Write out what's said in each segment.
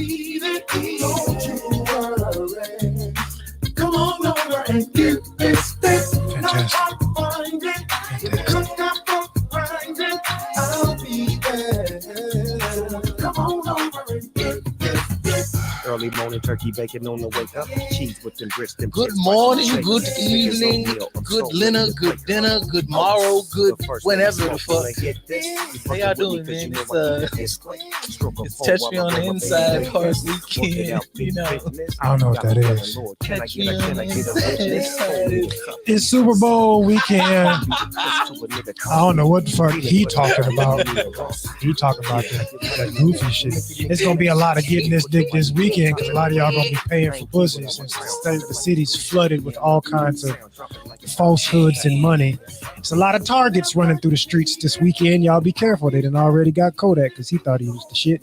defeated. Don't you worry. Come on over and get this fix. Fantastic. Find it. Look up for grinding. I'll be there. Come on over and get this fix. Early morning turkey bacon on the wake up. Cheese with them grits. Good morning, good evening, good dinner, good dinner, good morrow, good whenever the fuck. How y'all doing, man? It's Touch Me on the Inside Park Weekend, you know. I don't know what that is. Touch Me on the Inside. It's Super Bowl weekend. I don't know what the fuck he talking about. He talking about that goofy shit. It's gonna be a lot of getting this dick this weekend because a lot of y'all gonna be paying for pussy since the city's flooded with all kinds of falsehoods and money. It's a lot of targets running through the streets this weekend. Y'all be careful. They done already got Kodak because he thought he was the shit.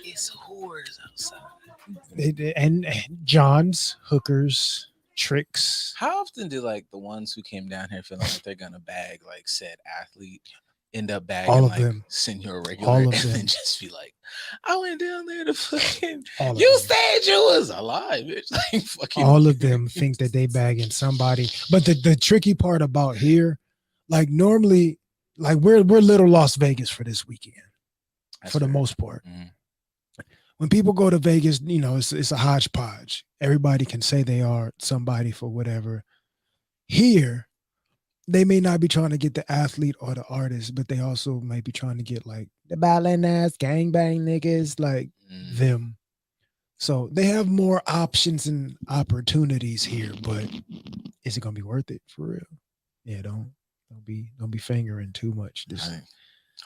It's whores outside. And Johns, hookers, tricks. How often do like the ones who came down here feeling like they're gonna bag like said athlete end up bagging all of like them. Senior regular All and of them. then just be like, I went down there to fucking All of you them. said you was alive, bitch. Like fucking All of them think that they bagging somebody. But the tricky part about here, like normally, like we're little Las Vegas for this weekend, for the most part. Mhm. When people go to Vegas, you know, it's a hodgepodge. Everybody can say they are somebody for whatever. Here, they may not be trying to get the athlete or the artist, but they also might be trying to get like the ballin' ass gangbang niggas, like them. So they have more options and opportunities here, but is it gonna be worth it for real? Yeah, don't be fingering too much. This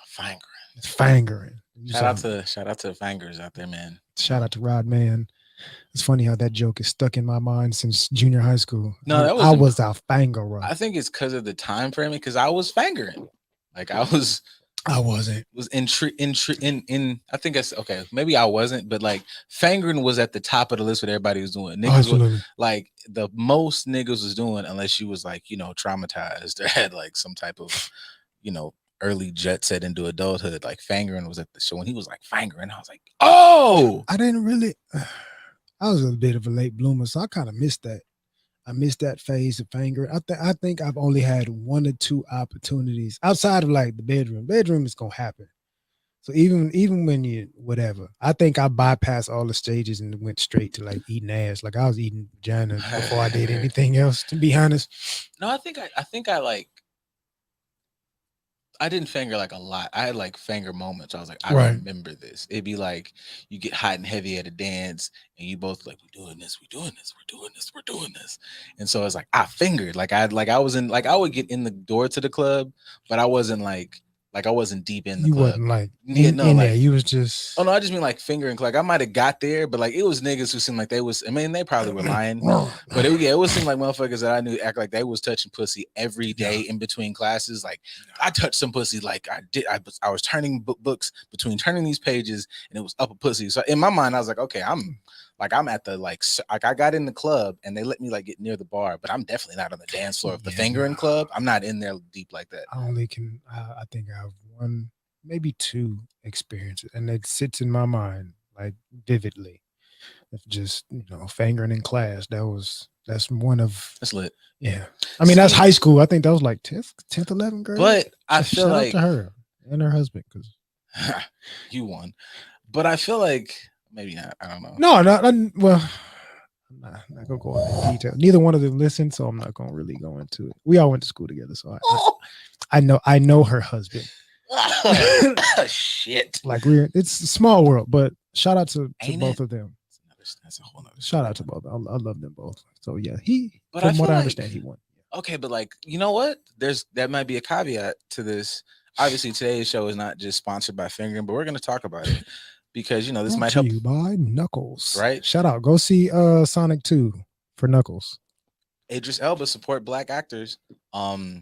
fingering. it's fingering. Shout out to fingers out there, man. Shout out to Rod Man. It's funny how that joke is stuck in my mind since junior high school. No, that I was a fangerer. I think it's because of the time frame, because I was fingering. Like I wasn't. Was in I think that's okay. Maybe I wasn't, but like fingering was at the top of the list what everybody was doing. Niggas were, like the most niggas was doing, unless you was like, you know, traumatized or had like some type of, you know, early jet set into adulthood. Like fingering was at the show. When he was like fingering, I was like, oh, I didn't really. I was a bit of a late bloomer, so I kind of missed that. I missed that phase of fingering. I think I've only had one or two opportunities outside of like the bedroom. Bedroom is gonna happen. So even when you whatever, I think I bypassed all the stages and went straight to like eating ass. Like I was eating vagina before I did anything else. To be honest. No, I think I like. I didn't finger like a lot. I had like finger moments. I was like, I remember this. It'd be like you get hot and heavy at a dance, and you both like, we're doing this, we're doing this, we're doing this, we're doing this. And so it's like I fingered. Like I was in like I would get in the door to the club, but I wasn't like I wasn't deep in the club. Wasn't like in there. You was just. Oh no, I just mean like fingering. Like I might have got there, but like it was niggas who seemed like they was. I mean, they probably were lying, but it would seem like motherfuckers that I knew act like they was touching pussy every day in between classes. Like I touched some pussy. Like I did. I was turning books between turning these pages, and it was up a pussy. So in my mind, I was like, okay, I'm at the like I got in the club and they let me like get near the bar, but I'm definitely not on the dance floor of the fingering club. I'm not in there deep like that. I only can. I think I have one, maybe two experiences, and it sits in my mind like vividly. If just fingering in class, that's one of that's lit. Yeah, I mean that's high school. I think that was like 10th, 11th grade. But I feel shout like out to her and her husband because you won. But I feel like. Maybe not. I don't know. No, well, I'm not gonna go into detail. Neither one of them listened, so I'm not gonna really go into it. We all went to school together, so I know her husband. Shit. Like it's a small world, but shout out to both of them. That's a whole nother shout out to both. I love them both. So yeah, but from what I understand, he won. Okay, but like you know what? That might be a caveat to this. Obviously, today's show is not just sponsored by fingering, but we're gonna talk about it. Because this might help you by Knuckles, right? Shout out, go see Sonic 2 for Knuckles. Idris Elba support black actors.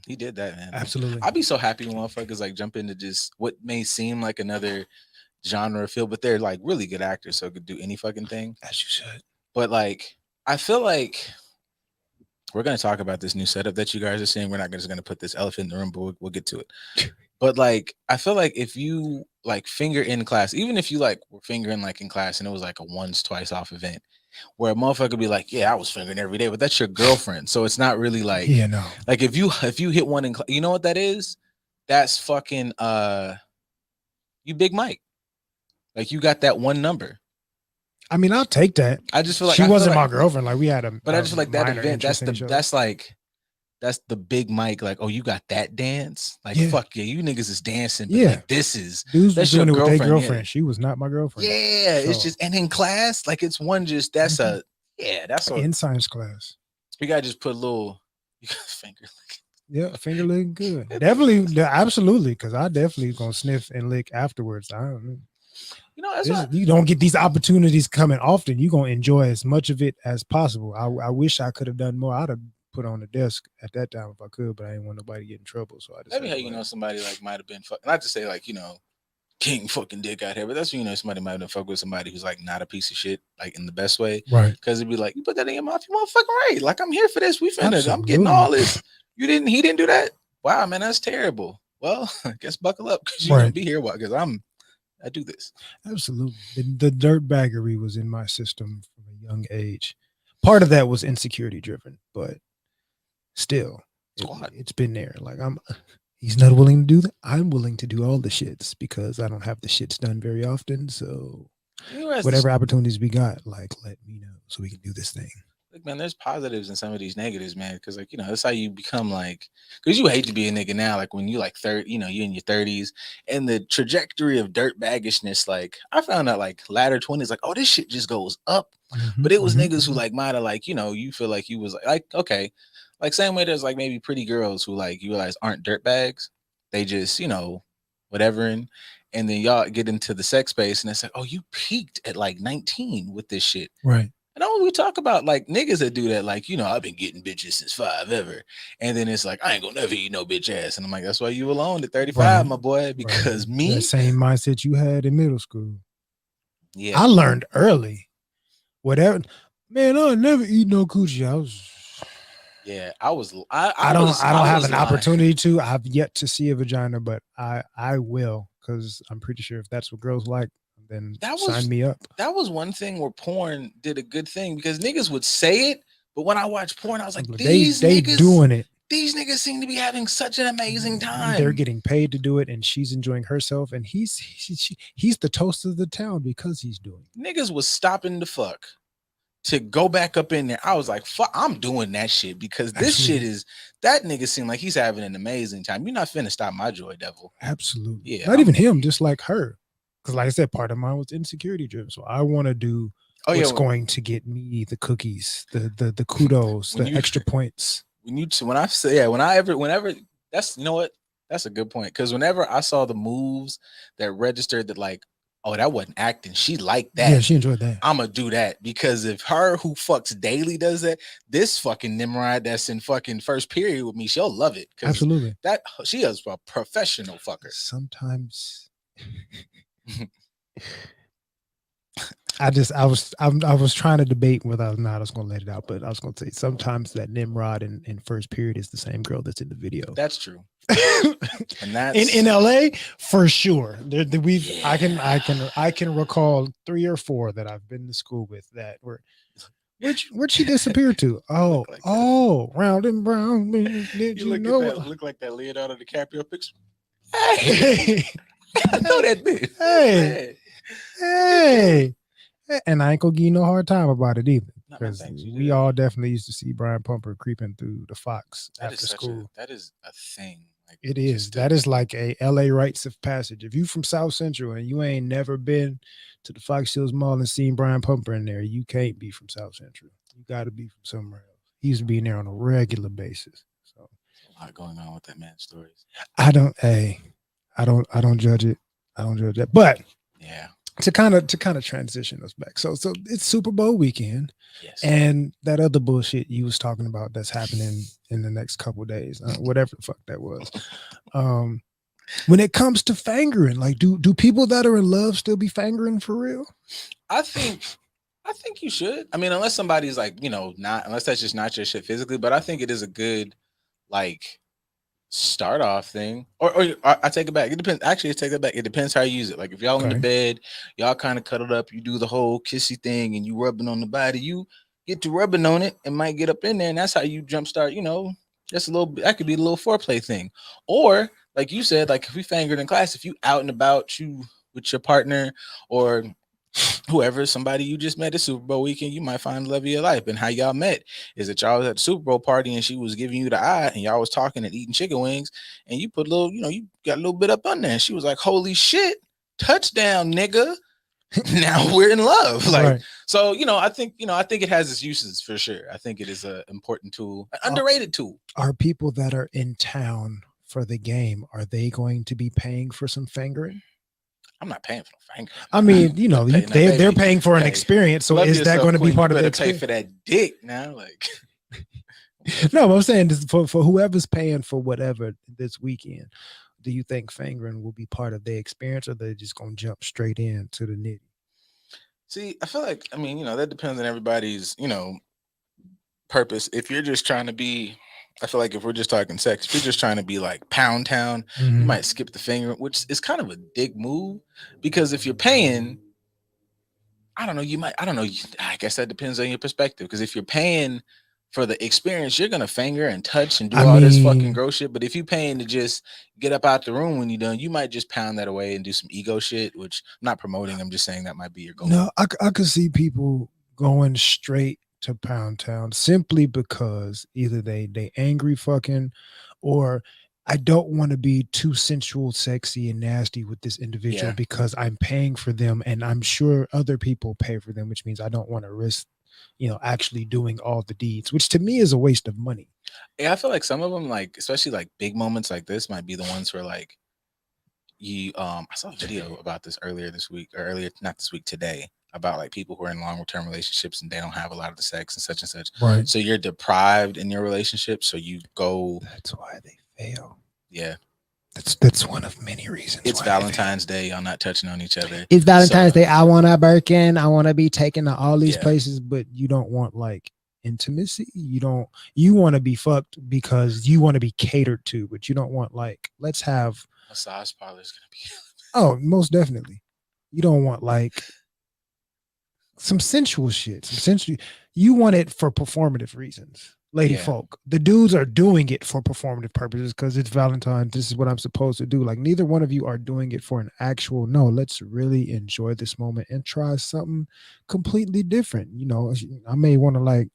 He did that, man. Absolutely. I'd be so happy when motherfuckers like jump into just what may seem like another genre field, but they're like really good actors, so could do any fucking thing. As you should. But like, I feel like we're gonna talk about this new setup that you guys are seeing. We're not just gonna put this elephant in the room, but we'll get to it. But like, I feel like if you like finger in class, even if you like were fingering like in class and it was like a once, twice off event, where a motherfucker be like, yeah, I was fingering every day, but that's your girlfriend. So it's not really like, Yeah, no. like if you hit one in, you know what that is? That's fucking you Big Mike. Like you got that one number. I mean, I'll take that. I just feel like she I feel wasn't like, my girlfriend. Like we had a, but I just feel like that minor event. interest in each other. That's the Big Mike. Like, oh, you got that dance? Like, Yeah. fuck yeah, you niggas is dancing. But Yeah. like, this is dudes that's was doing your it with their girlfriend. girlfriend. Yeah. She was not my girlfriend. Yeah, it's just, and in class, like it's one just that's a that's a in science class. You gotta just put a little finger. Yeah, finger licking good. Definitely, absolutely, because I definitely gonna sniff and lick afterwards. I don't know. You know, that's why you don't get these opportunities coming often. You're gonna enjoy as much of it as possible. I wish I could have done more. I'd have put on the desk at that time if I could, but I didn't want nobody to get in trouble. So I just maybe how you know somebody like might have been not to say like, you know, king fucking dick out here, but that's when, you know, somebody might have been fucking with somebody who's like not a piece of shit, like in the best way. Right. Because it'd be like, you put that in your mouth, you motherfucking right. Like I'm here for this. We finna, Absolutely. I'm getting all this. He didn't do that. Wow, man, that's terrible. Well, I guess buckle up because you're gonna be here because I do this. Absolutely. The dirt baggery was in my system from a young age. Part of that was insecurity driven, but still it's been there. Like he's not willing to do that. I'm willing to do all the shits because I don't have the shits done very often. So whatever opportunities we got, like let me know so we can do this thing. Look, man, there's positives in some of these negatives, man. Because like, you know, that's how you become like, because you hate to be a nigga now. Like when you like 30, you know, you in your 30s and the trajectory of dirt baggishness. Like I found out like latter 20s, like, oh, this shit just goes up. But it was niggas who like might have like, you know, you feel like you was like, okay, like same way there's like maybe pretty girls who like you realize aren't dirt bags. They just, you know, whatever. And then y'all get into the sex space and it's like, oh, you peaked at like 19 with this shit. Right. And all we talk about like niggas that do that, like, you know, I've been getting bitches since 5 ever. And then it's like, I ain't gonna never eat no bitch ass. And I'm like, that's why you alone at 35, my boy, because me. That same mindset you had in middle school. Yeah. I learned early. Whatever. Man, I'll never eat no coochie. I don't have an opportunity to. I've yet to see a vagina, but I will, because I'm pretty sure if that's what girls like, then sign me up. That was one thing where porn did a good thing, because niggas would say it, but when I watched porn, I was like, these niggas doing it. These niggas seem to be having such an amazing time. They're getting paid to do it, and she's enjoying herself, and he's the toast of the town because he's doing it. Niggas was stopping the fuck to go back up in there. I was like, fuck, I'm doing that shit, because this shit is, that nigga seemed like he's having an amazing time. You're not finna stop my joy, devil. Absolutely. Yeah. Not even him, just like her. Because like I said, part of mine was insecurity driven. So I want to do what's going to get me the cookies, the kudos, the extra points. Whenever that's, you know what? That's a good point. Because whenever I saw the moves that registered that like, oh, that wasn't acting, she liked that. Yeah, she enjoyed that. I'm gonna do that, because if her who fucks daily does that, this fucking Nimrod that's in fucking first period with me, she'll love it. Absolutely. That she is a professional fucker. Sometimes I was trying to debate whether I was going to let it out, but I was going to say sometimes that Nimrod in first period is the same girl that's in the video. That's true. And that's in LA for sure. I can recall 3 or 4 that I've been to school with that were. Where'd she disappear to? Oh, round and brown. Did you know? Look like that Leonardo DiCaprio picture. Hey, I know that bitch. Hey. And I ain't gonna give you no hard time about it either, because we all definitely used to see Brian Pumper creeping through the Fox after school. That is a thing. Like, it is. That is like a LA rites of passage. If you from South Central and you ain't never been to the Fox Hills Mall and seen Brian Pumper in there, you can't be from South Central. You got to be from somewhere else. He used to be in there on a regular basis. So a lot going on with that man's stories. I don't judge it. I don't judge that. But yeah. To kind of transition us back. So it's Super Bowl weekend. Yes. And that other bullshit you was talking about that's happening in the next couple of days, whatever the fuck that was. When it comes to fingering, like do people that are in love still be fingering for real? I think I think you should. I mean, unless somebody's like, not unless that's just not your shit physically. But I think it is a good like start off thing. Or I take it back. It depends. Actually, I take it back. It depends how you use it. Like if y'all in the Okay. bed, y'all kind of cuddled up. You do the whole kissy thing, and you rubbing on the body. You get to rubbing on it, and might get up in there, and that's how you jumpstart. Just a little. That could be a little foreplay thing. Or like you said, like if we fingered in class, if you out and about, you with your partner or whoever, somebody you just met at Super Bowl weekend, you might find the love of your life. And how y'all met is that y'all was at the Super Bowl party and she was giving you the eye and y'all was talking and eating chicken wings and you put a little, you got a little bit up on there. And she was like, holy shit, touchdown, nigga. Now we're in love. Like, Right. so, I think it has its uses for sure. I think it is an important tool, an underrated tool. Are people that are in town for the game, are they going to be paying for some fingering? I'm not paying for no fingering. I mean, they're paying for an Hey, experience. So love is that yourself, going to be queen. part You of the better pay experience? for that dick now? Like, No, I'm saying this for whoever's paying for whatever this weekend. Do you think fingering will be part of their experience, or they're just going to jump straight into the nitty? see, I feel like, that depends on everybody's, purpose. If you're just trying to be, I feel like if we're just talking sex, if you're just trying to be like pound town, you might skip the finger, which is kind of a dick move. Because if you're paying, I don't know. I guess that depends on your perspective. Because if you're paying for the experience, you're gonna finger and touch and do all this fucking gross shit. But if you're paying to just get up out the room when you're done, you might just pound that away and do some ego shit, which I'm not promoting. I'm just saying that might be your goal. No, I could see people going straight to Pound Town simply because either they angry fucking, or I don't want to be too sensual, sexy, and nasty with this individual because I'm paying for them, and I'm sure other people pay for them, which means I don't want to risk, actually doing all the deeds, which to me is a waste of money. Yeah, I feel like some of them, like especially like big moments like this, might be the ones where like I saw a video about this earlier this week, or earlier, not this week, today, about like people who are in long-term relationships and they don't have a lot of the sex and such and such. Right. So you're deprived in your relationship. So you go. That's why they fail. Yeah. That's one of many reasons. It's Valentine's Day. Y'all not touching on each other. It's Valentine's Day. I want to Birkin. I want to be taken to all these places, but you don't want like intimacy. You want to be fucked because you want to be catered to, but you don't want like, let's have massage parlor is gonna be. Oh, most definitely. You don't want like some sensual shit. You want it for performative reasons. Lady folk, the dudes are doing it for performative purposes because it's Valentine's. This is what I'm supposed to do. Like neither one of you are doing it for an actual, no, let's really enjoy this moment and try something completely different. I may want to like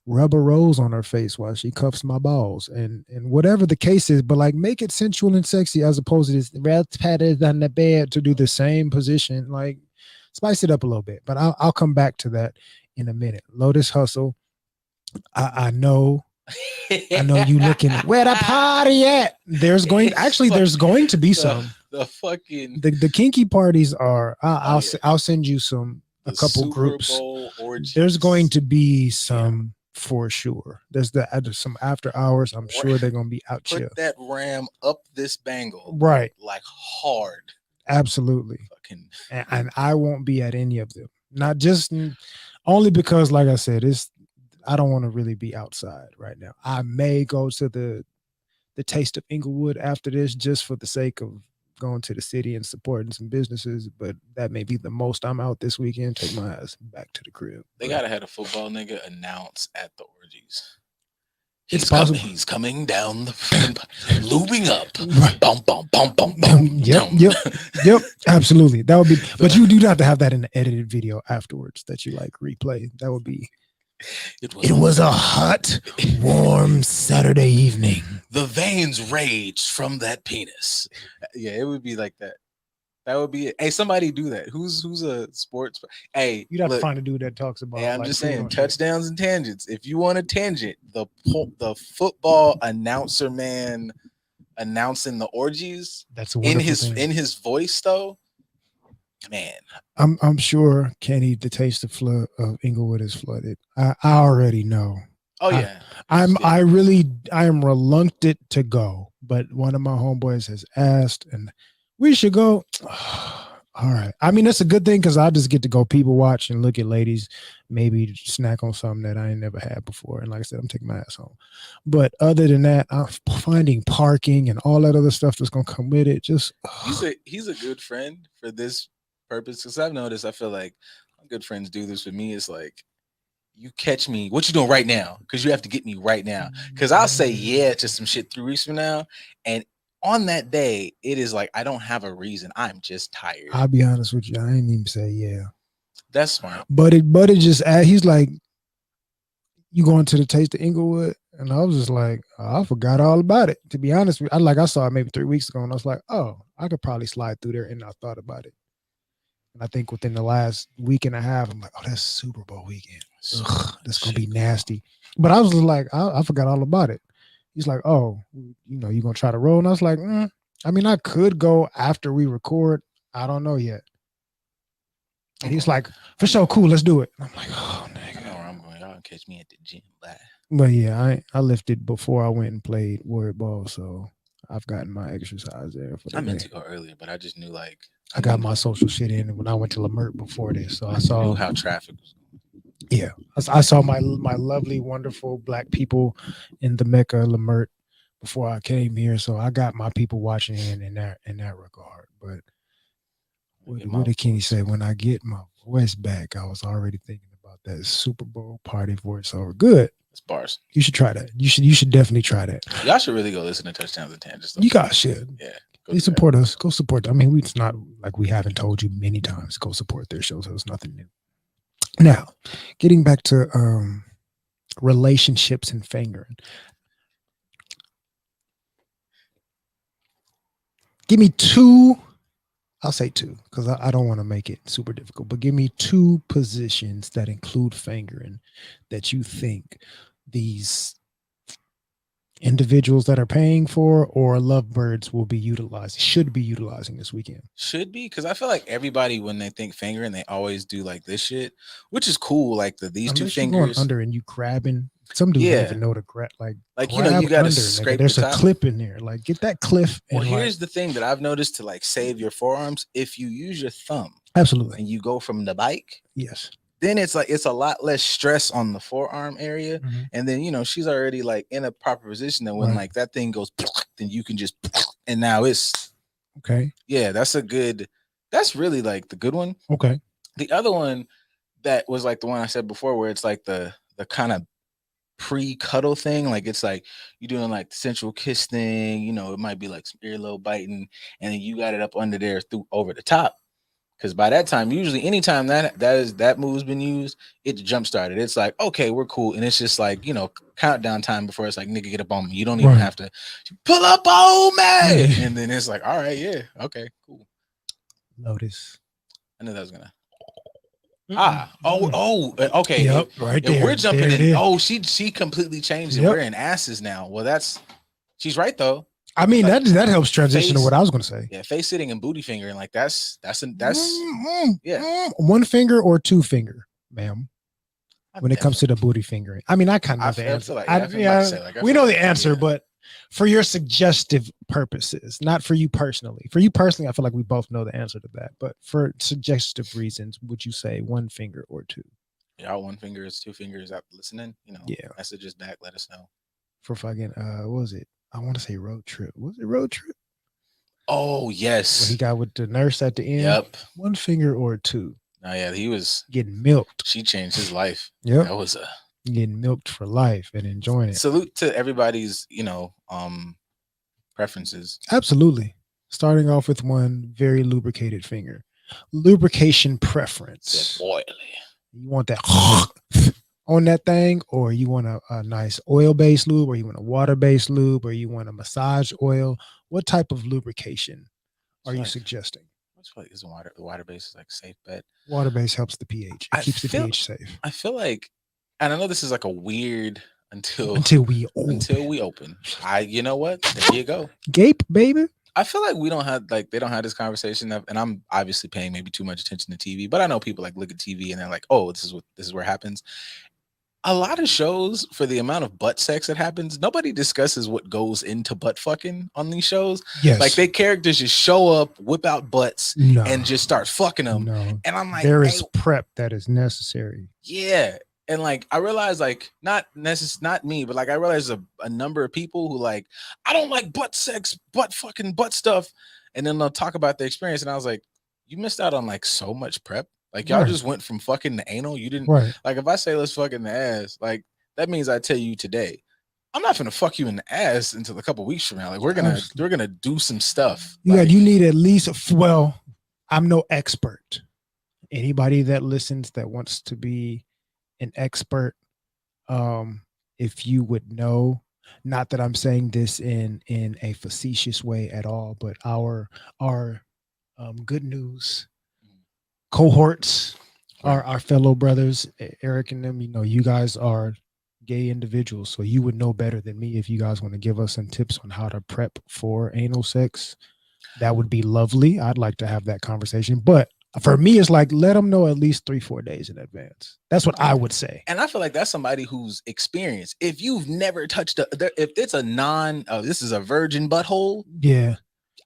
rub a rose on her face while she cuffs my balls and whatever the case is, but like make it sensual and sexy as opposed to this red patted on the bed to do the same position. Like spice it up a little bit, but I'll come back to that in a minute. Lotus Hustle. I know you looking where the party at. There's going to be some the kinky parties are. I'll send you a couple Super groups. Bowl orgies. There's going to be some for sure. There's some after hours. I'm sure they're gonna be out chill. Put that ram up this bangle, right? Like hard. Absolutely. Fucking. And I won't be at any of them. Not just only because, like I said, I don't want to really be outside right now. I may go to the Taste of Inglewood after this just for the sake of going to the city and supporting some businesses, but that may be the most I'm out this weekend. Take my ass back to the crib. They gotta have a football nigga announce at the orgies. It's possible. He's coming down the lubing up. Right. Bum, bum, bum, bum, bum. Yep. Absolutely. That would be, but you do have to have that in the edited video afterwards that you like replay. That would be. It was a hot, warm Saturday evening. The veins raged from that penis. Yeah, it would be like that. That would be it. Hey, somebody do that. Who's a sports? Hey, you'd have to find a dude that talks about. Yeah, I'm just saying touchdowns and tangents. If you want a tangent, the football announcer man announcing the orgies. That's a in his voice though. Man, I'm sure Kenny, the Taste of Inglewood is flooded. I already know. Oh yeah. I am reluctant to go, but one of my homeboys has asked and we should go. All right. I mean, that's a good thing because I just get to go people watch and look at ladies, maybe snack on something that I ain't never had before. And like I said, I'm taking my ass home. But other than that, I'm finding parking and all that other stuff that's gonna come with it. Just He's a good friend for this purpose because I've noticed. I feel like my good friends do this with me. It's like you catch me. What you doing right now? Because you have to get me right now. Because I'll say yeah to some shit 3 weeks from now, and on that day, it is like I don't have a reason. I'm just tired. I'll be honest with you. I ain't even say yeah. That's smart. But it just he's like, you going to the Taste of Inglewood? And I was just like, I forgot all about it. To be honest with you, I saw it maybe 3 weeks ago, and I was like, oh, I could probably slide through there, and I thought about it. And I think within the last week and a half, I'm like, oh, that's Super Bowl weekend. Ugh, that's gonna be nasty. But I was just like, I forgot all about it. He's like, oh, you gonna try to roll? And I was like, I mean, I could go after we record. I don't know yet. And he's like, for sure, cool, let's do it. And I'm like, oh, nigga. I know where I'm going. Y'all catch me at the gym. Bye. But yeah, I lifted before I went and played word ball, so I've gotten my exercise there. I meant to go earlier, but I just knew like I got my social shit in when I went to Lamert before this, so I knew how traffic was. Yeah, I saw my lovely, wonderful Black people in the Mecca Lamert before I came here, so I got my people watching in that regard. But what did Kenny say? When I get my voice back, I was already thinking about that Super Bowl party voiceover. Good. It's bars. You should try that. You should definitely try that. Y'all should really go listen to Touchdowns and Tangents. You guys should. Yeah. They support us. Go support them. I mean, it's not like we haven't told you many times. Go support their shows. So it's nothing new. Now, getting back to relationships and fingering. Give me two. I'll say two because I don't want to make it super difficult. But give me two positions that include fingering that you think these individuals that are paying for or lovebirds will be should be utilizing this weekend. Should be, because I feel like everybody when they think fingering, they always do like this shit, which is cool. Like these Unless two you're fingers going under and you grabbing. Some dudes don't even know to grab. Like you know, you gotta under, scrape. There's the a top. clip in there. Like get that cliff. Well, here's the thing that I've noticed to like save your forearms. If you use your thumb, absolutely, and you go from the bike, yes. Then it's like it's a lot less stress on the forearm area, and then she's already like in a proper position. And when like that thing goes, then you can just, and now it's okay. Yeah, that's really like the good one. Okay. The other one that was like the one I said before, where it's like the kind of pre-cuddle thing, like it's like you're doing like the sensual kiss thing. It might be like some earlobe biting, and then you got it up under there over the top. Because by that time, usually anytime that move's been used, it's jump started. It's like, okay, we're cool. And it's just like, countdown time before it's like, nigga, get up on me. You don't even have to pull up on me. And then it's like, all right, yeah, okay, cool. Notice. I knew that was gonna. Okay. Yep, right there. We're jumping in. She completely changed it. We're in asses now. Well, she's right though. I mean, that helps transition to what I was going to say. Yeah, face sitting and booty fingering, like that's yeah. One finger or two finger, ma'am. When it comes to the booty fingering, I mean, I kind of know the answer. We know the answer, but for your suggestive purposes, not for you personally. For you personally, I feel like we both know the answer to that. But for suggestive reasons, would you say one finger or two? Yeah, one finger is two fingers out listening. Yeah. Messages back. Let us know. For fucking what was it? I want to say road trip. Was it road trip? Oh yes. When he got with the nurse at the end. Yep. One finger or two. Oh yeah, he was getting milked. She changed his life. Yeah. That was getting milked for life and enjoying it. Salute to everybody's, preferences. Absolutely. Starting off with one very lubricated finger. Lubrication preference. Oily. You want that on that thing, or you want a nice oil-based lube, or you want a water-based lube, or you want a massage oil? What type of lubrication are you suggesting? What's like is the water base is like a safe bet. Water base helps the pH. It keeps the pH safe. I feel like, and I know this is like a weird until we open. You know what? There you go. Gape, baby. I feel like they don't have this conversation and I'm obviously paying maybe too much attention to TV, but I know people like look at TV and they're like, oh, this is where it happens. a lot of shows, for the amount of butt sex that happens, nobody discusses what goes into butt fucking on these shows. Yes. Like, they characters just show up, whip out butts, No. and just start fucking them. No. And I'm like, there is hey, prep that is necessary. yeah. And like, I realized, like, not me, but like, I realized a number of people who like, I don't like butt sex, butt fucking, butt stuff. And then they'll talk about the experience. And I was like, you missed out on like so much prep. Like, y'all Right. just went from fucking the anal. You didn't, Right. like, if I say let's fuck in the ass, like, that means I tell you today, I'm not gonna fuck you in the ass until a couple weeks from now. Like, we're gonna do some stuff. You Like, you need at least, well, I'm no expert. Anybody that listens that wants to be an expert, if you would know, not that I'm saying this in a facetious way at all, but our good news cohorts, our fellow brothers, Eric and them, you know, you guys are gay individuals, so you would know better than me. If you guys want to give us some tips on how to prep for anal sex, that would be lovely. I'd like to have that conversation, but for me, it's like, let them know at least 3-4 days in advance. That's what I would say. and I feel like that's somebody who's experienced. If you've never touched if it's a this is a virgin butthole, Yeah.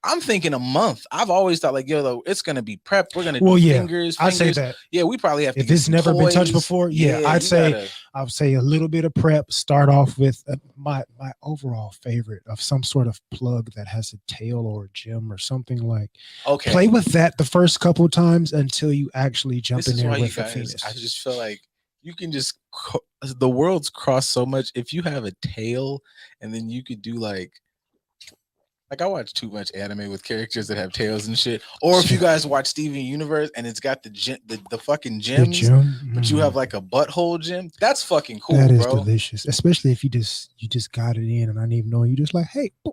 I'm thinking a month. I've always thought like, yo, though, it's gonna be prep. We're gonna do fingers. I say that. Yeah, we probably have to. If it's never been touched before, I'd say a little bit of prep. Start off with my overall favorite of some sort of plug that has a tail or a gem or something like. Okay. Play with that the first couple of times until you actually jump in there with a penis. I just feel like you can just the world's crossed so much. If you have a tail, and then you could do like I watch too much anime with characters that have tails and shit. Or if you guys watch Steven Universe and it's got the fucking gems, but you have like a butthole gem, that's fucking cool, that is bro. Delicious, especially if you just got it in and I didn't even know. You just like, hey. Boop.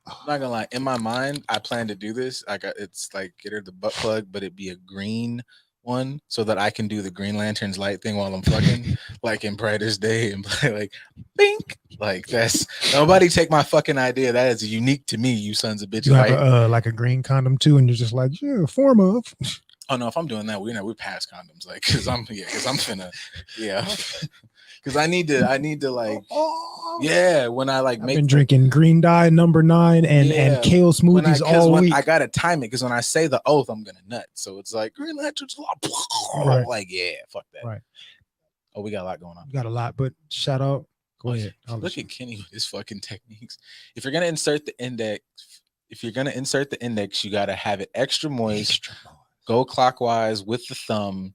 I'm not gonna lie. In my mind, I plan to do this. It's like get her the butt plug, but it be a green one so that I can do the Green Lantern's light thing while I'm fucking like in Brightest Day and play like bink. Like that's nobody take my fucking idea. That is unique to me, you sons of bitches. You have like a green condom too, and you're just like, yeah, form of. Oh no, if I'm doing that, we're past condoms. Like because I'm finna because I need to like when I like I've been drinking green dye number 9 and kale smoothies all week. I gotta time it because when I say the oath, I'm gonna nut. So it's like Green Lantern's right. Like fuck that. Right. Oh, we got a lot going on. We got a lot, but shout out. Go ahead. Look at Kenny with his fucking techniques. If you're gonna insert the index, you gotta have it extra moist. Go clockwise with the thumb,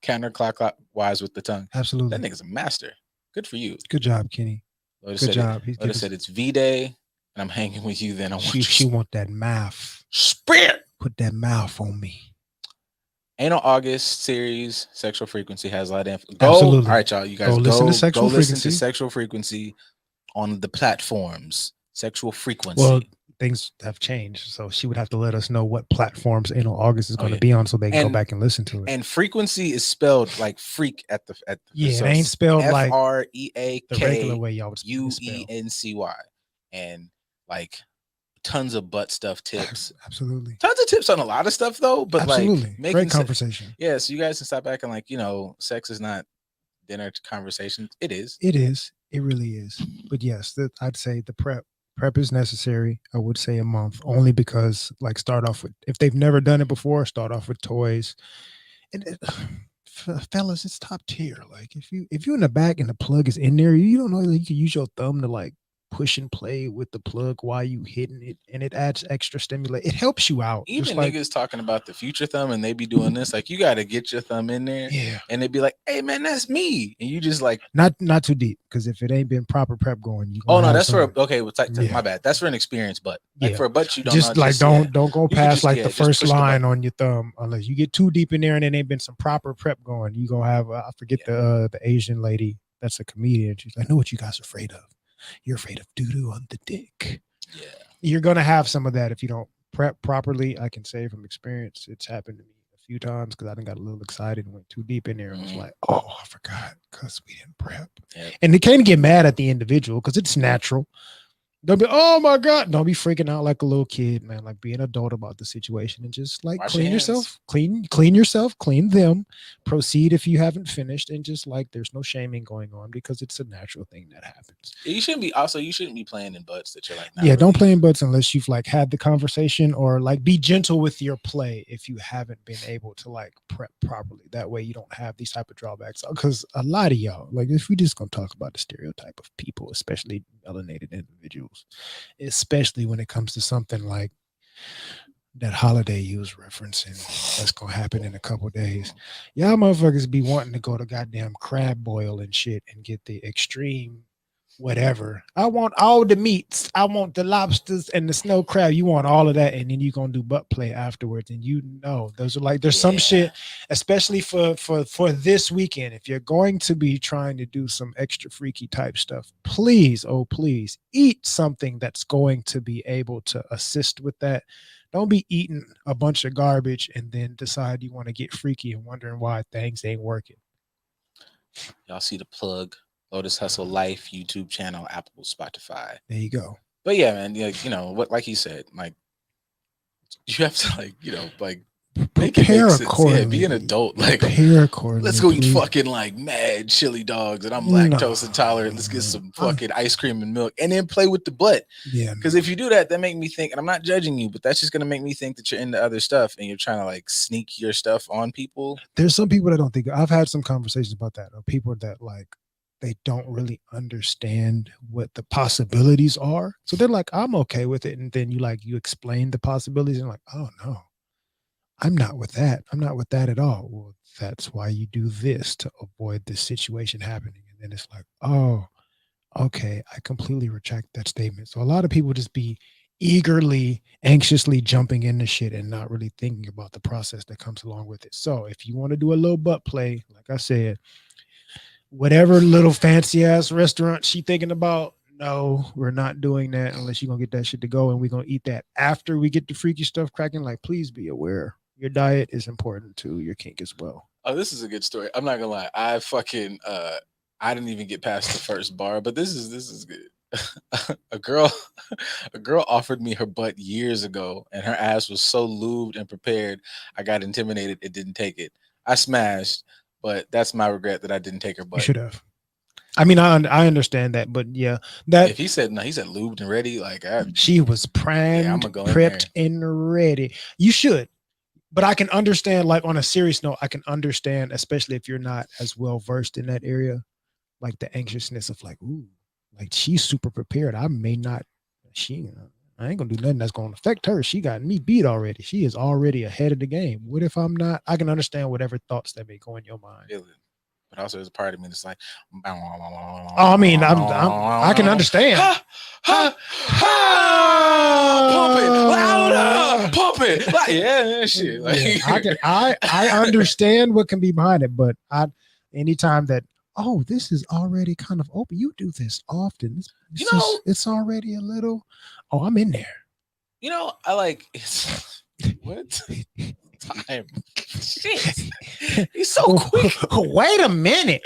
counterclockwise with the tongue. Absolutely. That nigga's a master. Good for you. Good job, Kenny. Good job. Lotus said it's V-Day, and I'm hanging with you. Then she want that mouth. Spirit. Put that mouth on me. Anal August series, Sexual Frequency has a lot of info. Absolutely. All right, y'all. You guys go listen to Sexual Frequency. Listen to Sexual Frequency on the platforms. Sexual Frequency. Well, things have changed, so she would have to let us know what platforms Anal August is going to be on, so they can go back and listen to it. And frequency is spelled like freak at the it ain't spelled like FREAK the regular way y'all would UENCY, and like tons of butt stuff tips. Absolutely, tons of tips on a lot of stuff though. But absolutely, like great conversation. Yeah, so you guys can stop back and like sex is not dinner conversation. It is. It is. It really is. But yes, I'd say the prep is necessary. I would say a month, only because like start off with, if they've never done it before, start off with toys. And fellas, it's top tier. Like if you're in the back and the plug is in there, you don't know that you can use your thumb to like push and play with the plug while you hitting it, and it adds extra stimulate. It helps you out. Even niggas talking about the future thumb and they be doing this, like you got to get your thumb in there, and they'd be like, "Hey man, that's me," and you just like not too deep, because if it ain't been proper prep going, that's for my bad. That's for an experience, but like for a butt, you don't just like don't go past like the first line on your thumb unless you get too deep in there and it ain't been some proper prep going. You gonna have I forget the Asian lady that's a comedian. She's like, "I know what you guys are afraid of. You're afraid of doo-doo on the dick." Yeah, you're gonna have some of that if you don't prep properly. I can say from experience, it's happened to me a few times because I done got a little excited and went too deep in there and was like, "Oh, I forgot," because we didn't prep. And they can't get mad at the individual because it's natural. Don't be, oh my God. Don't be freaking out like a little kid, man. Like be an adult about the situation and just like Wash your clean hands. yourself, clean yourself, clean them, proceed if you haven't finished, and just like there's no shaming going on because it's a natural thing that happens. You shouldn't be playing in butts that you're like not Yeah, don't really- play in butts unless you've like had the conversation, or like be gentle with your play if you haven't been able to like prep properly. That way you don't have these type of drawbacks. Because a lot of y'all, like if we just gonna talk about the stereotype of people, especially melanated individuals, especially when it comes to something like that holiday you was referencing that's gonna happen in a couple days. Y'all motherfuckers be wanting to go to goddamn crab boil and shit and get the extreme whatever. I want all the meats. I want the lobsters and the snow crab. You want all of that, and then you're gonna do butt play afterwards. And you know, those are like there's some shit, especially for this weekend. If you're going to be trying to do some extra freaky type stuff, please, oh please, eat something that's going to be able to assist with that. Don't be eating a bunch of garbage and then decide you want to get freaky and wondering why things ain't working. Y'all see the plug. Lotus Hustle Life YouTube channel, Apple, Spotify. There you go. But yeah, man, like, you know what, like he said, like you have to like, you know, like make it Prepare make sense. Yeah, accordingly. be an adult. Like Prepare accordingly. let's go eat please. fucking like mad chili dogs and I'm No. lactose intolerant. Let's get some fucking ice cream and milk and then play with the butt. Yeah. Because if you do that, that make me think, and I'm not judging you, but that's just gonna make me think that you're into other stuff and you're trying to like sneak your stuff on people. There's some people that don't think. I've had some conversations about that. Or people that like they don't really understand what the possibilities are. So they're like, I'm okay with it. And then you explain the possibilities and like, oh no, I'm not with that. I'm not with that at all. Well, that's why you do this to avoid this situation happening. And then it's like, oh, okay, I completely retract that statement. So a lot of people just be eagerly, anxiously jumping into shit and not really thinking about the process that comes along with it. So if you want to do a little butt play, like I said, whatever little fancy ass restaurant she thinking about, no, we're not doing that unless you're gonna get that shit to go, and we're gonna eat that after we get the freaky stuff cracking. Like, please be aware your diet is important to your kink as well. Oh, this is a good story. I'm not gonna lie. I fucking I didn't even get past the first bar, but this is good. a girl offered me her butt years ago, and her ass was so lubed and prepared. I got intimidated. It didn't take it. I smashed, but that's my regret that I didn't take her butt. You should have. I mean, I understand that, but yeah, that If he said no, he said lubed and ready. Like she was primed, I'ma go in prepped, and ready. You should. But I can understand, like on a serious note, I can understand, especially if you're not as well versed in that area, like the anxiousness of like, ooh, like she's super prepared. I ain't gonna do nothing that's gonna affect her. She got me beat already. She is already ahead of the game. What if I'm not? I can understand whatever thoughts that may go in your mind. but also there's a part of me that's like, Oh, I mean, I can understand. Pump it louder, pump it. Like, yeah, shit. Like, Yeah, I understand what can be behind it, but anytime that, oh, this is already kind of open. You do this often. It's already a little. Oh, I'm in there. You know, I like it's what time. Shit, he's so quick. Wait a minute.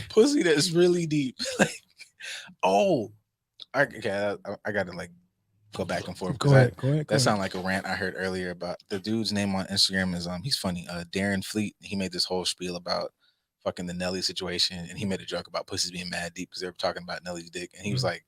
Pussy that's really deep. Like, oh, I gotta like go back and forth. Go ahead. That sounded like a rant I heard earlier about the dude's name on Instagram is he's funny. Darren Fleet. He made this whole spiel about fucking the Nelly situation, and he made a joke about pussies being mad deep because they were talking about Nelly's dick, and he was like,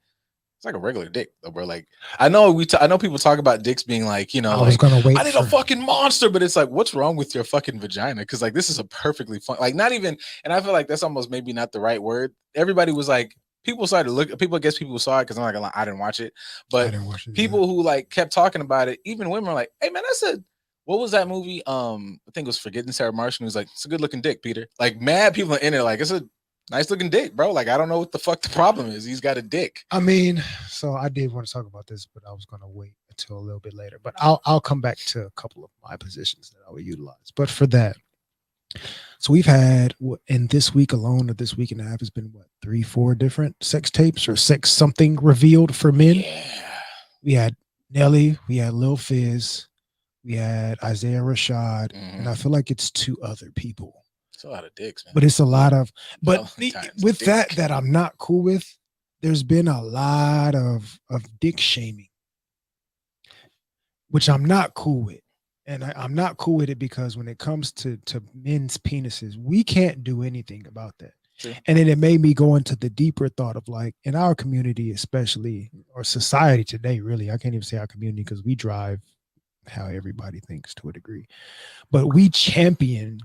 "It's like a regular dick, though, bro." Like, I know people talk about dicks being like, you know, I was gonna wait. I need a fucking monster, but it's like, what's wrong with your fucking vagina? Because like, this is a perfectly fun, like, not even, and I feel like that's almost maybe not the right word. Everybody was like, people started to look. People, I guess people saw it because I'm not gonna lie, I didn't watch it, but people who like kept talking about it, even women were like, "Hey man, that's a." What was that movie? I think it was Forgetting Sarah Marshall. He was like, "It's a good looking dick, Peter." Like, mad people are in it. Like, it's a nice looking dick, bro. Like, I don't know what the fuck the problem is. He's got a dick. I mean, so I did want to talk about this, but I was gonna wait until a little bit later. But I'll come back to a couple of my positions that I would utilize. But for that, so we've had in this week alone, or this week and a half, has been what, 3-4 different sex tapes or sex something revealed for men. Yeah. We had Nelly, we had Lil Fizz. We had Isaiah Rashad, and I feel like it's 2 other people. It's a lot of dicks, man. But it's a lot of, but Valentine's with dick. that I'm not cool with, there's been a lot of dick shaming, which I'm not cool with. And I'm not cool with it because when it comes to men's penises, we can't do anything about that. True. And then it made me go into the deeper thought of like in our community, especially, or society today, really, I can't even say our community because we drive how everybody thinks to a degree, but we champion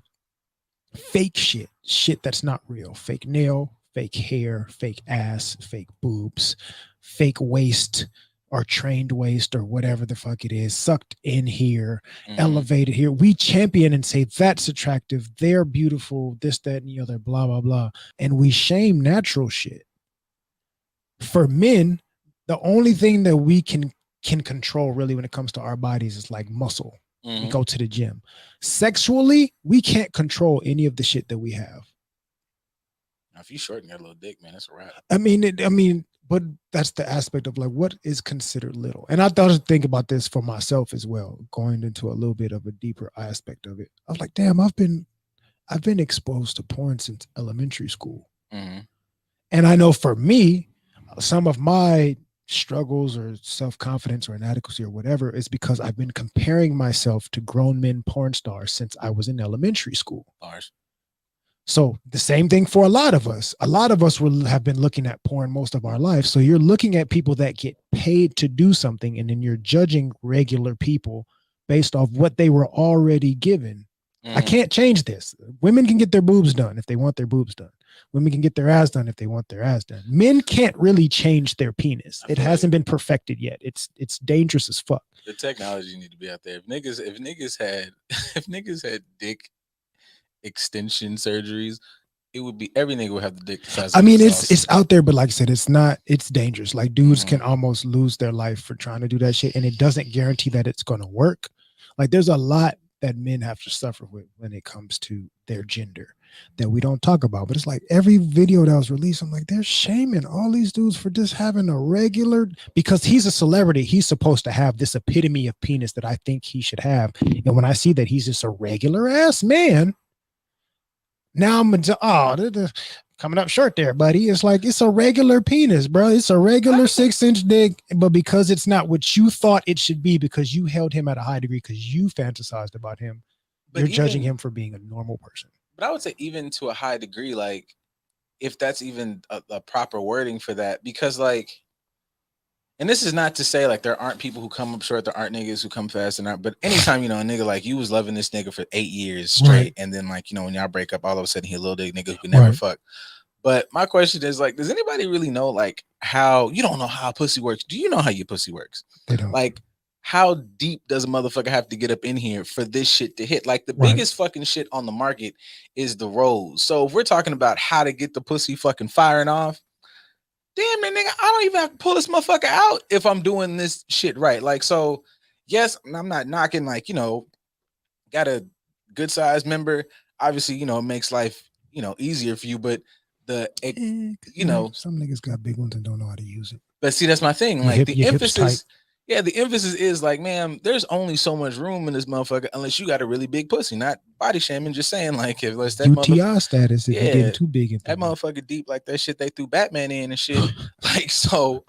fake shit that's not real, fake nail, fake hair, fake ass, fake boobs, fake waist or trained waist or whatever the fuck it is, sucked in here, elevated here. We champion and say that's attractive, they're beautiful, this, that, and the other, blah, blah, blah. And we shame natural shit. For men, the only thing that we can control really when it comes to our bodies is like muscle. We go to the gym. Sexually, we can't control any of the shit that we have. Now, if you shorten your little dick, man, that's a wrap. I mean, but that's the aspect of like what is considered little. And I thought to think about this for myself as well, going into a little bit of a deeper aspect of it. I was like, damn, I've been exposed to porn since elementary school. And I know for me, some of my struggles or self-confidence or inadequacy or whatever is because I've been comparing myself to grown men porn stars since I was in elementary school. So the same thing for a lot of us. A lot of us will have been looking at porn most of our life. So you're looking at people that get paid to do something, and then you're judging regular people based off what they were already given. I can't change this. Women can get their boobs done if they want their boobs done. Women can get their ass done if they want their ass done. Men can't really change their penis. It hasn't been perfected yet. It's dangerous as fuck. The technology need to be out there. If niggas had dick extension surgeries, it would be every nigga would have the dick the size of I mean, sauce. it's out there, but like I said, it's dangerous. Like dudes can almost lose their life for trying to do that shit, and it doesn't guarantee that it's gonna work. Like there's a lot that men have to suffer with when it comes to their gender that we don't talk about. But it's like every video that was released, I'm like, they're shaming all these dudes for just having a regular, because he's a celebrity, he's supposed to have this epitome of penis that I think he should have. And when I see that he's just a regular ass man, now I'm coming up short there, buddy. It's like, it's a regular penis, bro. It's a regular 6-inch dick, but because it's not what you thought it should be, because you held him at a high degree, because you fantasized about him, but you're judging him for being a normal person. But I would say even to a high degree, like if that's even a proper wording for that, because like, and this is not to say like there aren't people who come up short, there aren't niggas who come fast and aren't, but anytime, you know, a nigga like you was loving this nigga for 8 years straight, Right. And then like, you know, when y'all break up, all of a sudden he a little dick nigga who could never fuck. But my question is like, does anybody really know like how, you don't know how pussy works? Do you know how your pussy works? They don't. Like, how deep does a motherfucker have to get up in here for this shit to hit? Like the biggest fucking shit on the market is the rolls. So if we're talking about how to get the pussy fucking firing off, damn it, nigga, I don't even have to pull this motherfucker out if I'm doing this shit right. Like, so yes, I'm not knocking, like, you know, got a good sized member. Obviously, you know, it makes life, you know, easier for you, but you know, some niggas got big ones and don't know how to use it. But see, that's my thing. Like the emphasis, the emphasis is like, man, there's only so much room in this motherfucker unless you got a really big pussy. Not body shaming, just saying like if let's that UTI status if you're getting too big. That motherfucker deep like that shit they threw Batman in and shit. Like, so,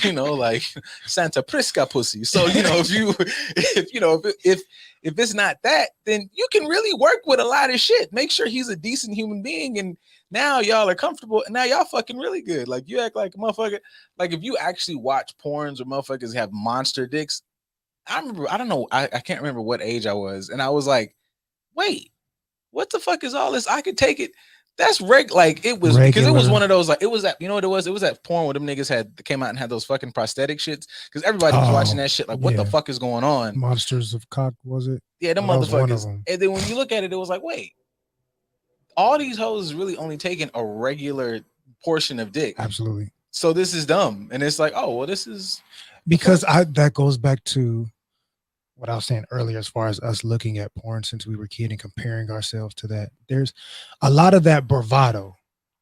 you know, like Santa Prisca pussy. So, you know, if it's not that, then you can really work with a lot of shit. Make sure he's a decent human being, and now y'all are comfortable, and now y'all fucking really good. Like you act like a motherfucker. Like if you actually watch porns where motherfuckers have monster dicks, I remember, I don't know, I can't remember what age I was, and I was like, wait, what the fuck is all this? I could take it. That's like it was regular. Because it was one of those, like it was that, you know what it was? It was that porn where them niggas came out and had those fucking prosthetic shits. Because everybody was watching that shit. Like, what the fuck is going on? Monsters of Cock, was it? Yeah, them motherfuckers. And then when you look at it, it was like, wait, all these hoes is really only taking a regular portion of dick. Absolutely. So this is dumb. And it's like, oh, well, this is because that goes back to what I was saying earlier, as far as us looking at porn since we were kids and comparing ourselves to that. There's a lot of that bravado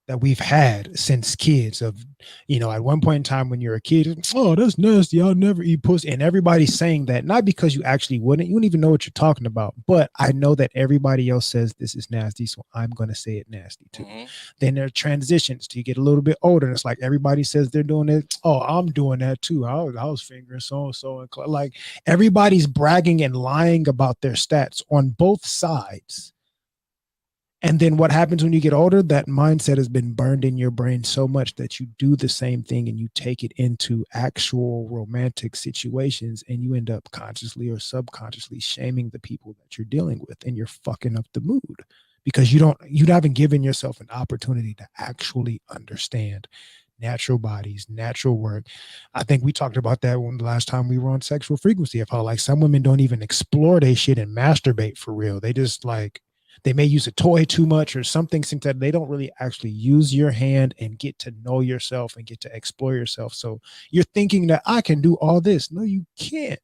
that we've had since kids of, at one point in time when you're a kid, oh, that's nasty, I'll never eat pussy. And everybody's saying that, not because you actually wouldn't, you don't even know what you're talking about, but I know that everybody else says this is nasty, so I'm going to say it nasty too. Then there are transitions till you get a little bit older, and it's like everybody says they're doing it. Oh, I'm doing that too. I was fingering so-and-so, and like everybody's bragging and lying about their stats on both sides. And then what happens when you get older? That mindset has been burned in your brain so much that you do the same thing and you take it into actual romantic situations, and you end up consciously or subconsciously shaming the people that you're dealing with, and you're fucking up the mood because you haven't given yourself an opportunity to actually understand natural bodies, natural work. I think we talked about that when the last time we were on Sexual Frequency, of how like some women don't even explore their shit and masturbate for real. They just like, they may use a toy too much or something, since that they don't really actually use your hand and get to know yourself and get to explore yourself. So you're thinking that I can do all this. No, you can't.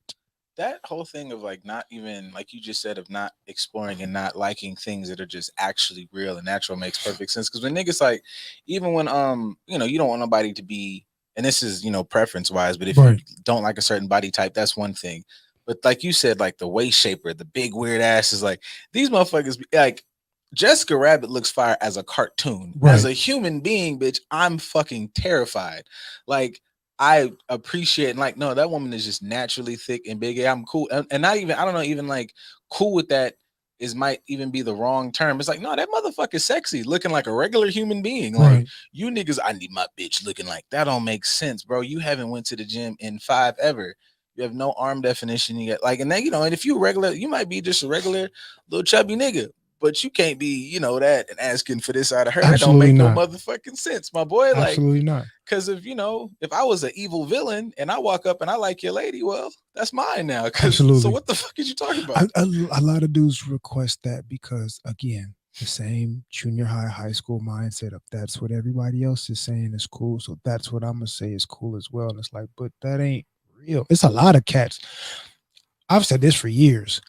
That whole thing of like not even, like you just said, of not exploring and not liking things that are just actually real and natural makes perfect sense. Because when niggas like, even when you don't want nobody to be, and this is preference wise, but if you don't like a certain body type, that's one thing. But like you said, like the waist shaper, the big weird ass is like, these motherfuckers like Jessica Rabbit looks fire as a cartoon. As a human being, bitch, I'm fucking terrified. Like, I appreciate, like, no, that woman is just naturally thick and big. I'm cool. And not even, I don't know, even like cool with that might even be the wrong term. It's like, no, that motherfucker is sexy, looking like a regular human being. Like, you niggas, I need my bitch looking like that. Don't make sense, bro. You haven't went to the gym in 5 ever. You have no arm definition. You get like, and then, and if you regular, you might be just a regular little chubby nigga, but you can't be, that and asking for this out of her. Absolutely that don't make not. no motherfucking sense, my boy. Like, absolutely not. Because if I was an evil villain and I walk up and I like your lady, well, that's mine now. Absolutely. So what the fuck is you talking about? A lot of dudes request that because, again, the same junior high school mindset of that's what everybody else is saying is cool, so that's what I'm gonna say is cool as well. And it's like, but that ain't real. It's a lot of cats. I've said this for years.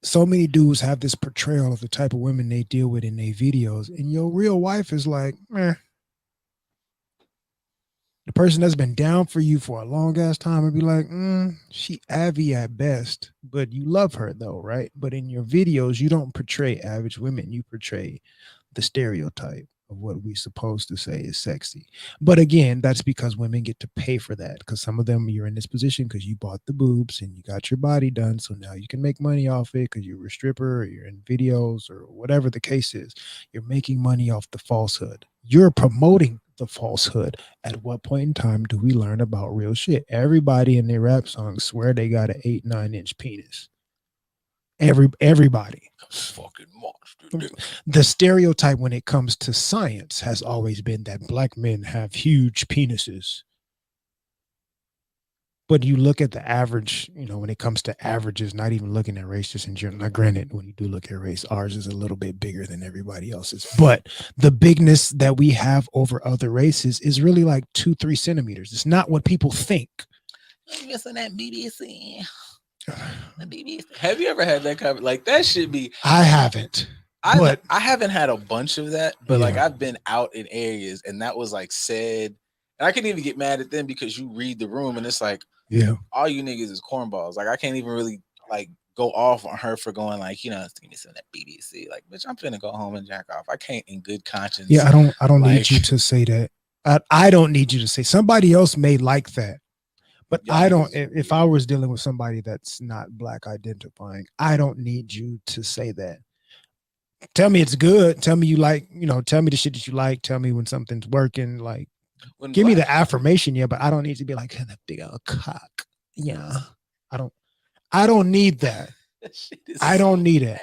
So many dudes have this portrayal of the type of women they deal with in their videos, and your real wife is like, meh. The person that's been down for you for a long ass time would be like, she avy at best, but you love her though, right? But in your videos, you don't portray average women. You portray the stereotype of what we supposed to say is sexy. But again, that's because women get to pay for that, because some of them, you're in this position because you bought the boobs and you got your body done, so now you can make money off it because you're a stripper or you're in videos or whatever the case is. You're making money off the falsehood. You're promoting the falsehood. At what point in time do we learn about real shit? Everybody in their rap songs swear they got an 8-9 inch penis. Everybody. Fucking monster. The stereotype when it comes to science has always been that black men have huge penises. But you look at the average, when it comes to averages, not even looking at race, just in general. Now, granted, when you do look at race, ours is a little bit bigger than everybody else's. But the bigness that we have over other races is really like 2-3 centimeters. It's not what people think. You missing that BBC? The BBC. Have you ever had that kind of, like, that should be? I haven't. I haven't had a bunch of that, but like I've been out in areas and that was like said, and I couldn't even get mad at them because you read the room and it's like, all you niggas is cornballs. Like, I can't even really like go off on her for going like, give me some of that BBC. Like, bitch, I'm finna go home and jack off. I can't in good conscience. Yeah, I don't need you to say that. I don't need you to say. Somebody else may like that, but I don't. If I was dealing with somebody that's not black identifying, I don't need you to say that. Tell me it's good. Tell me you like, tell me the shit that you like. Tell me when something's working. Like, give me the affirmation, but I don't need to be like, that big old cock. Yeah. I don't need that. I don't need it.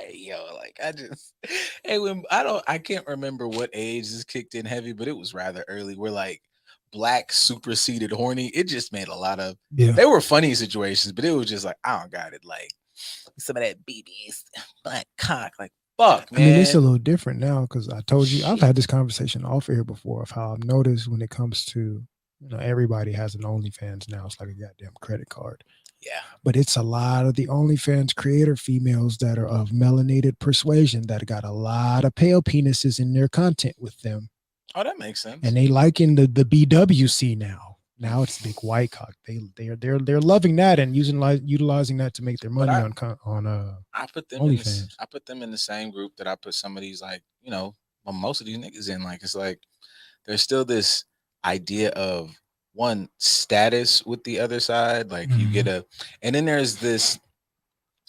I can't remember what age this kicked in heavy, but it was rather early. We're like black superseded horny. It just made a lot of, they were funny situations, but it was just like, I don't got it. Like some of that BB's black cock, like, fuck, man. I mean, it's a little different now because I told you, I've had this conversation off air before of how I've noticed when it comes to, everybody has an OnlyFans now. It's like a goddamn credit card. Yeah. But it's a lot of the OnlyFans creator females that are of melanated persuasion that got a lot of pale penises in their content with them. Oh, that makes sense. And they liking the BWC now. Now it's big white cock. They're loving that and utilizing that to make their But money on I put them in this. OnlyFans. I put them in the same group that I put some of these, like, well, most of these niggas in. Like, it's like there's still this idea of one status with the other side. Like, you get Mhm. and then there's this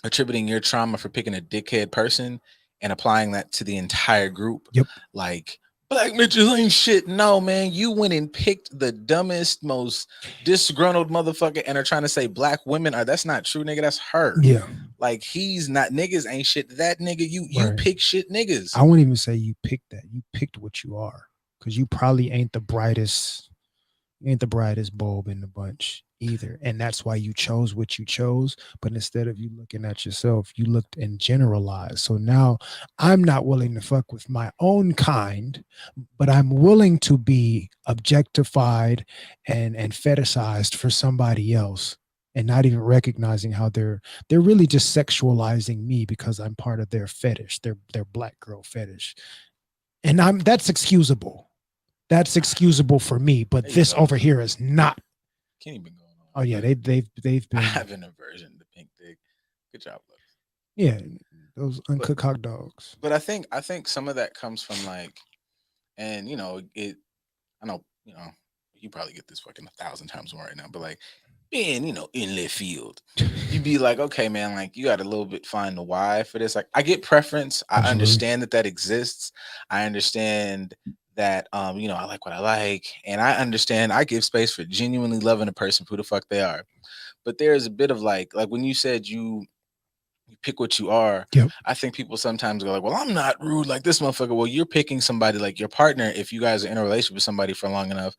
attributing your trauma for picking a dickhead person and applying that to the entire group. Yep. Like, black bitches ain't shit. No, man, you went and picked the dumbest, most disgruntled motherfucker and are trying to say black women are. That's not true, nigga. That's her. Yeah. Like, he's not. Niggas ain't shit. That nigga, you Right. pick shit niggas. I won't even say you picked that. You picked what you are, because you probably ain't the brightest. You ain't the brightest bulb in the bunch either, and that's why you chose what you chose. But instead of you looking at yourself, you looked and generalized. So now I'm not willing to fuck with my own kind, but I'm willing to be objectified and fetishized for somebody else, and not even recognizing how they're really just sexualizing me because I'm part of their fetish, their black girl fetish. And that's excusable. That's excusable for me, but There you this go. over here is not. Kenny been going on. Oh yeah, they've I been. have an aversion to pink dick. Good job, Lux. Yeah, those uncooked hot dogs. But I think some of that comes from, like, and it. I know you probably get this fucking 1,000 times more right now, but like being in left field, you'd be like, okay, man, like you got a little bit find the why for this. Like, I get preference. I Absolutely. understand that exists. I understand that I like what I like, and I understand I give space for genuinely loving a person for who the fuck they are. But there's a bit of like when you said you pick what you are. Yep. I think people sometimes go like, well, I'm not rude like this motherfucker. Well, you're picking somebody, like your partner. If you guys are in a relationship with somebody for long enough,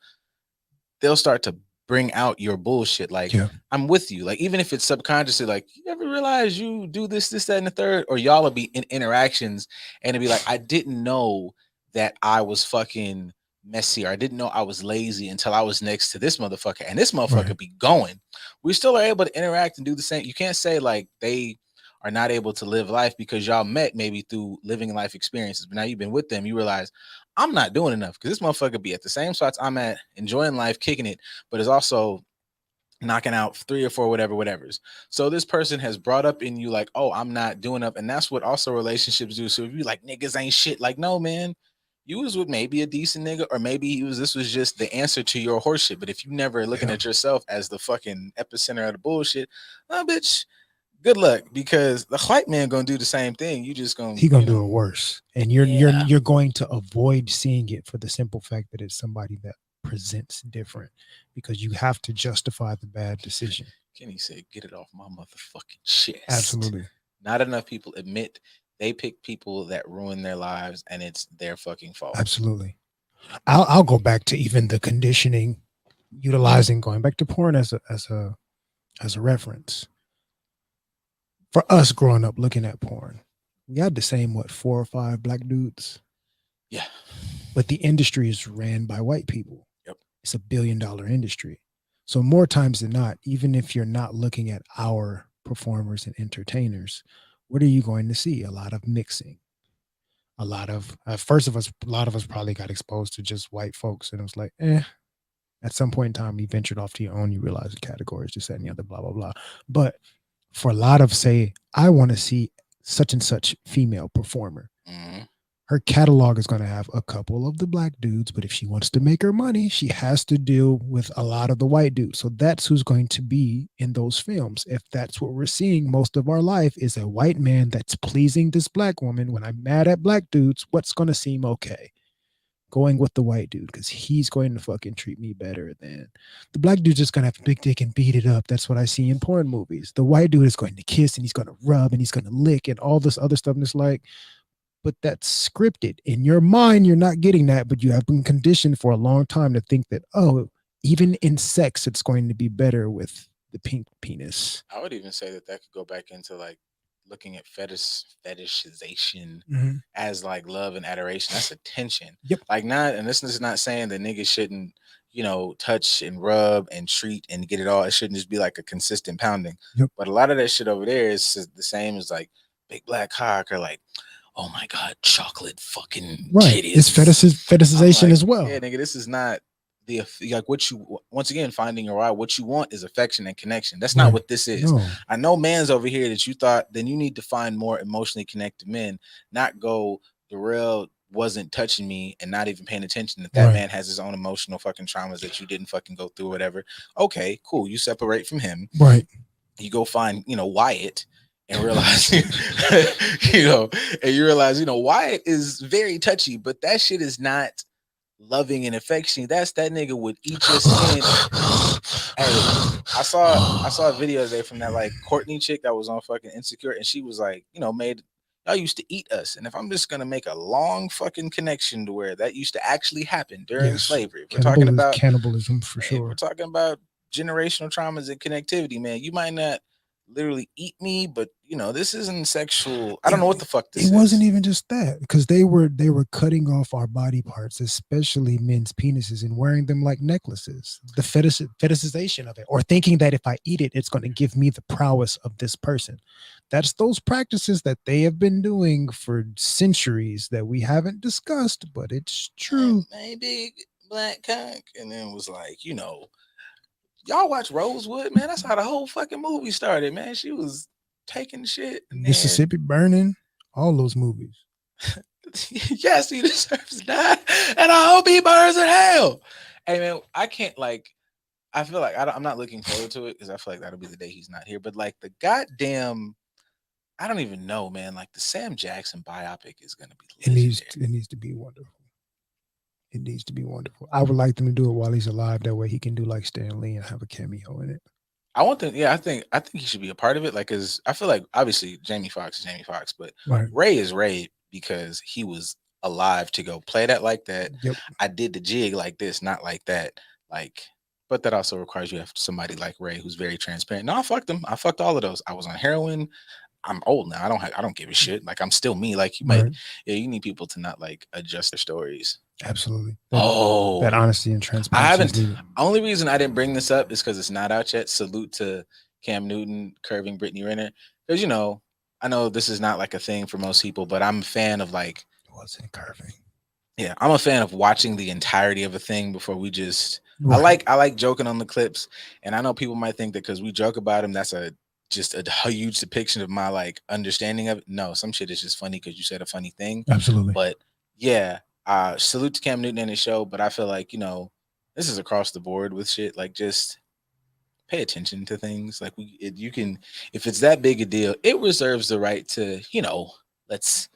they'll start to bring out your bullshit. Like, Yeah. I'm with you. Like, even if it's subconsciously, like, you ever realize you do this, that, and the third, or y'all will be in interactions and it'll be like, I didn't know that I was fucking messy, or I didn't know I was lazy until I was next to this motherfucker, and this motherfucker Right. be going. We still are able to interact and do the same. You can't say like they are not able to live life because y'all met maybe through living life experiences, but now you've been with them, you realize I'm not doing enough because this motherfucker be at the same spots I'm at, enjoying life, kicking it, but is also knocking out 3 or 4 whatever's. So this person has brought up in you like, oh, I'm not doing up, and that's what also relationships do. So if you like niggas ain't shit, like, no, man, you was with maybe a decent nigga, or maybe this was just the answer to your horse shit. But if you never looking at yourself as the fucking epicenter of the bullshit, bitch, good luck, because the white man gonna do the same thing. You just gonna do it worse, and you're going to avoid seeing it for the simple fact that it's somebody that presents different, because you have to justify the bad decision. Kenny said, "Get it off my motherfucking chest." Absolutely. Not enough people admit they pick people that ruin their lives, and it's their fucking fault. Absolutely. I'll go back to even the conditioning, going back to porn as a reference. For us growing up looking at porn, we had the same 4 or 5 black dudes. Yeah. But the industry is ran by white people. Yep. It's $1 billion industry. So more times than not, even if you're not looking at our performers and entertainers, what are you going to see? A lot of mixing. A lot of a lot of us probably got exposed to just white folks, and it was like, at some point in time, you ventured off to your own, you realize the categories, just that and the other, blah, blah, blah. But for a lot of, say, I want to see such and such female performer. Mm-hmm. Her catalog is going to have a couple of the black dudes, but if she wants to make her money, she has to deal with a lot of the white dudes. So that's who's going to be in those films. If that's what we're seeing most of our life, is a white man that's pleasing this black woman. When I'm mad at black dudes, what's going to seem okay? Going with the white dude, because he's going to fucking treat me better than the black dude's just going to have a big dick and beat it up. That's what I see in porn movies. The white dude is going to kiss and he's going to rub and he's going to lick and all this other stuff. And it's like, but that's scripted. In your mind, you're not getting that, but you have been conditioned for a long time to think that, oh, even in sex, it's going to be better with the pink penis. I would even say that could go back into like looking at fetishization as like love and adoration. That's attention. Yep. Like, not, and this is not saying that niggas shouldn't, touch and rub and treat and get it all. It shouldn't just be like a consistent pounding. Yep. But a lot of that shit over there is the same as like big black cock, or like, oh my god, chocolate fucking Right. titties. It's fetishization I'm like, as well. Yeah, nigga, this is not the like what you once again finding your why. What you want is affection and connection. That's not Right. what this is. No. I know man's over here that you thought. Then you need to find more emotionally connected men, not go Darrell wasn't touching me and not even paying attention that Right. man has his own emotional fucking traumas that you didn't fucking go through, whatever. Okay, cool. You separate from him. Right. You go find, Wyatt and realize, and you realize, Wyatt is very touchy, but that shit is not loving and affectionate. That's that nigga would eat your skin. Hey, I saw a video today from that like Courtney chick that was on fucking Insecure, and she was like, made y'all used to eat us. And if I'm just gonna make a long fucking connection to where that used to actually happen during slavery, we're talking about cannibalism for sure. We're talking about generational traumas and connectivity, man. You might not literally eat me, but this isn't sexual. I don't know what the fuck this is. It wasn't even just that, because they were cutting off our body parts, especially men's penises, and wearing them like necklaces. The fetishization of it, or thinking that if I eat it, it's going to give me the prowess of this person. That's those practices that they have been doing for centuries that we haven't discussed, but it's true. My big black cock, and then was like, y'all watch Rosewood, man. That's how the whole fucking movie started, man. She was taking shit. Mississippi Burning, all those movies. Yes, he deserves to die, and I hope he burns in hell. Hey, man, I can't I feel like I'm not looking forward to it because I feel like that'll be the day he's not here. But like the goddamn, I don't even know, man. Like the Sam Jackson biopic is gonna be. It needs to be wonderful. It needs to be wonderful. I would like them to do it while he's alive. That way he can do like Stan Lee and have a cameo in it. I want them. Yeah, I think he should be a part of it. Like, cause I feel like obviously Jamie Foxx is Jamie Foxx, but Ray is Ray because he was alive to go play that like that. Yep. I did the jig like this, not like that. Like, but that also requires you have somebody like Ray who's very transparent. No, I fucked him. I fucked all of those. I was on heroin. I'm old now. I don't give a shit. Like I'm still me. Like you might. Yeah, you need people to not like adjust their stories. Absolutely. That honesty and transparency. I haven't. Only reason I didn't bring this up is because it's not out yet. Salute to Cam Newton curving Brittany Renner, because I know this is not like a thing for most people, but I'm a fan of like. Wasn't curving. Yeah, I'm a fan of watching the entirety of a thing before we just. Right. I like joking on the clips, and I know people might think that because we joke about him, that's just a huge depiction of my like understanding of it. No, some shit is just funny because you said a funny thing. Absolutely. But yeah. Salute to Cam Newton and his show, but I feel like this is across the board with shit. Like, just pay attention to things. Like, you can, if it's that big a deal, it reserves the right to, let's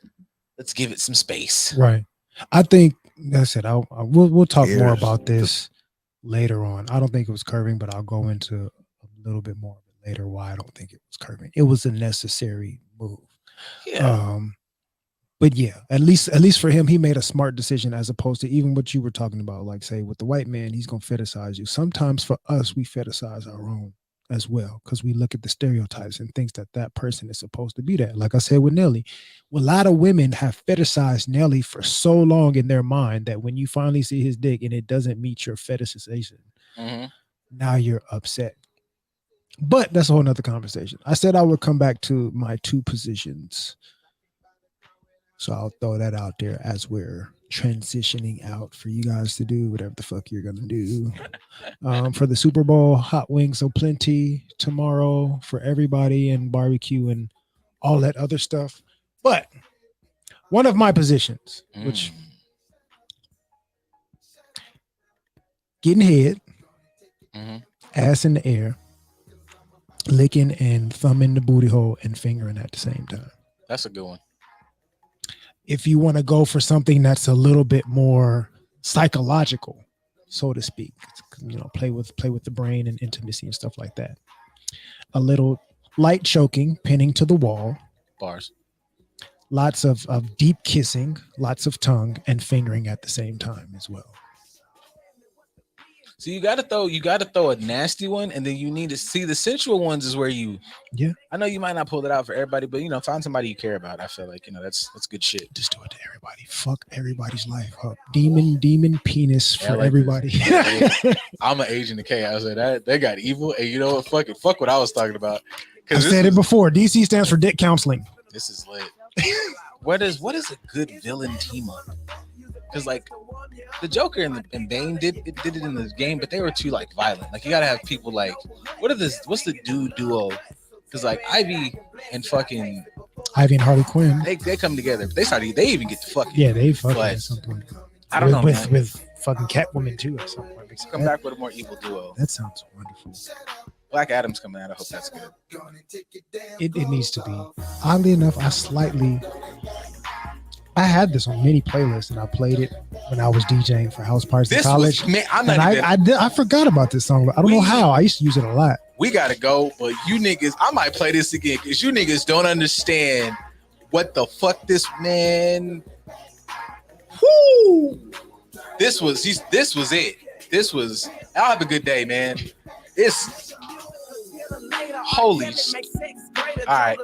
give it some space. Right. I think that's it. We'll talk more about this later on. I don't think it was curving, but I'll go into a little bit more of it later. Why I don't think it was curving. It was a necessary move. Yeah. But yeah, at least for him, he made a smart decision as opposed to even what you were talking about. Like, say, with the white man, he's going to fetishize you. Sometimes for us, we fetishize our own as well because we look at the stereotypes and things that person is supposed to be that. Like I said with Nelly, a lot of women have fetishized Nelly for so long in their mind that when you finally see his dick and it doesn't meet your fetishization, now you're upset. But that's a whole nother conversation. I said I would come back to my two positions. So I'll throw that out there as we're transitioning out for you guys to do whatever the fuck you're gonna do. For the Super Bowl, hot wings so plenty tomorrow for everybody, and barbecue and all that other stuff. But one of my positions, which getting head, ass in the air, licking and thumbing the booty hole and fingering at the same time. That's a good one. If you want to go for something that's a little bit more psychological, so to speak, play with the brain and intimacy and stuff like that. A little light choking, pinning to the wall. Bars. Lots of deep kissing, lots of tongue and fingering at the same time as well. So you gotta throw a nasty one, and then you need to see the sensual ones is where you. Yeah. I know you might not pull it out for everybody, but find somebody you care about. I feel like that's good shit. Just do it to everybody. Fuck everybody's life up. Demon penis for like everybody. I'm an agent of chaos. That they got evil, and you know what? Fuck what I was talking about. I said it before. DC stands for dick counseling. This is lit. what is a good villain team up? Because like the Joker and Bane did it in the game, but they were too like violent. Like you gotta have people like what's the dude duo? Because like Ivy and fucking Ivy and Harley Quinn. they come together. They even get to fucking Yeah, they fucking but at some point. I don't know, with man. with fucking Catwoman too at some point. Come back with a more evil duo. That sounds wonderful. Black Adam's coming out. I hope that's good. It needs to be. Oddly enough, I had this on many playlists and I played it when I was DJing for house parties in college. Man, I'm and not even. I forgot about this song. I don't know how. I used to use it a lot. We gotta go, but you niggas, I might play this again because you niggas don't understand what the fuck this man. Whoo! This was it. This was. I'll have a good day, man. It's holy. All right.